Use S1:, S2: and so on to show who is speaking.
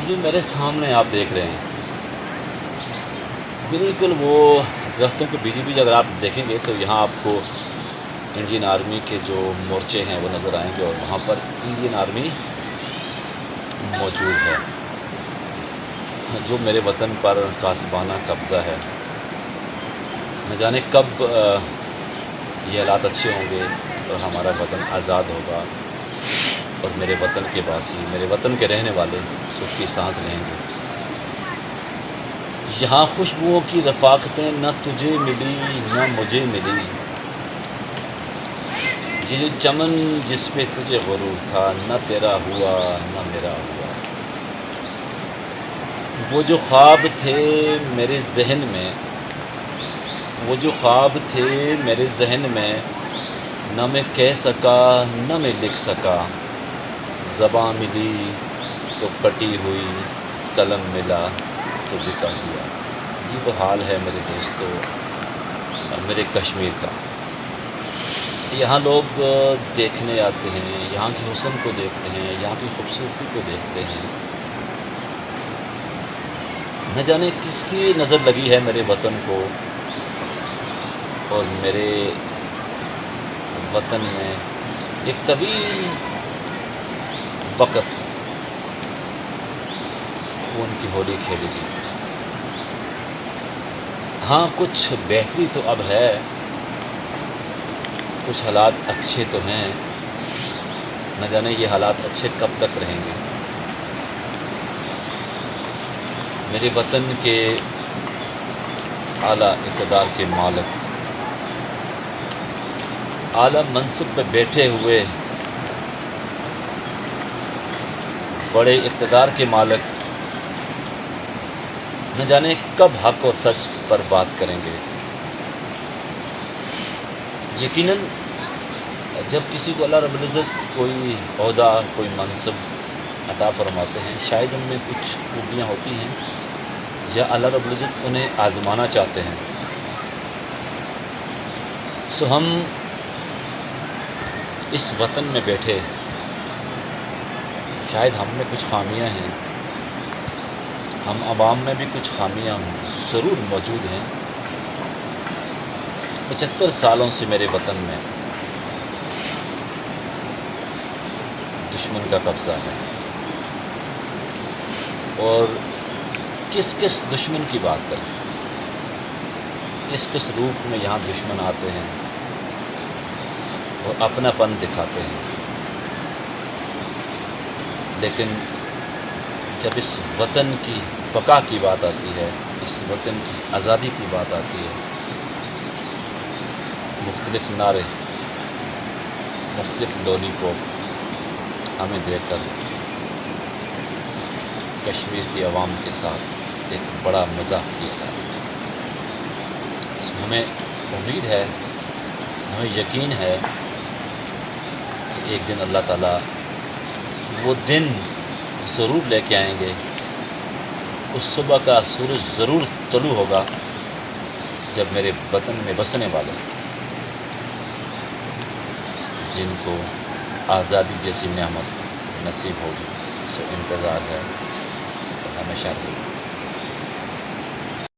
S1: جو میرے سامنے آپ دیکھ رہے ہیں بالکل وہ درختوں کے بیچ بیچ اگر آپ دیکھیں گے تو یہاں آپ کو انڈین آرمی کے جو مورچے ہیں وہ نظر آئیں گے، اور وہاں پر انڈین آرمی موجود ہے جو میرے وطن پر غاصبانہ قبضہ ہے۔ نہ جانے کب یہ حالات اچھے ہوں گے اور ہمارا وطن آزاد ہوگا، اور میرے وطن کے باسی، میرے وطن کے رہنے والے سکھ کی سانس لیں گے۔ یہاں خوشبوؤں کی رفاقتیں نہ تجھے ملی نہ مجھے ملی، یہ جو چمن جس پہ تجھے غرور تھا، نہ تیرا ہوا نہ میرا ہوا۔ وہ جو خواب تھے میرے ذہن میں، وہ جو خواب تھے میرے ذہن میں، نہ میں کہہ سکا نہ میں لکھ سکا، زباں ملی تو کٹی ہوئی، قلم ملا تو بکا ہوا۔ یہ تو حال ہے میرے دوستو میرے کشمیر کا۔ یہاں لوگ دیکھنے آتے ہیں، یہاں کے حسن کو دیکھتے ہیں، یہاں کی خوبصورتی کو دیکھتے ہیں۔ نہ جانے کس کی نظر لگی ہے میرے وطن کو، اور میرے وطن میں ایک طویل وقت خون کی ہولی کھیلی تھی۔ ہاں کچھ بہتری تو اب ہے، کچھ حالات اچھے تو ہیں، نہ جانے یہ حالات اچھے کب تک رہیں گے۔ میرے وطن کے اعلیٰ اقتدار کے مالک، اعلیٰ منصب پہ بیٹھے ہوئے بڑے اقتدار کے مالک نہ جانے کب حق اور سچ پر بات کریں گے۔ یقیناً جب کسی کو اللہ رب العزت کوئی عہدہ، کوئی منصب عطا فرماتے ہیں، شاید ان میں کچھ خوبیاں ہوتی ہیں یا اللہ رب العزت انہیں آزمانا چاہتے ہیں۔ سو ہم اس وطن میں بیٹھے، شاید ہم میں کچھ خامیاں ہیں، ہم عوام میں بھی کچھ خامیاں ضرور موجود ہیں۔ 75 سالوں سے میرے وطن میں دشمن کا قبضہ ہے، اور کس کس دشمن کی بات کریں، کس کس روپ میں یہاں دشمن آتے ہیں اور اپنا پن دکھاتے ہیں، لیکن جب اس وطن کی بقا کی بات آتی ہے، اس وطن کی آزادی کی بات آتی ہے، مختلف نعرے، مختلف لولی پوپ ہمیں دے کر کشمیر کی عوام کے ساتھ ایک بڑا مزاح کیا جائے۔ ہمیں امید ہے، ہمیں یقین ہے کہ ایک دن اللہ تعالیٰ وہ دن ضرور لے کے آئیں گے، اس صبح کا سورج ضرور طلوع ہوگا جب میرے وطن میں بسنے والے، جن کو آزادی جیسی نعمت نصیب ہوگی، سو انتظار ہے اور ہمیشہ رہے گا۔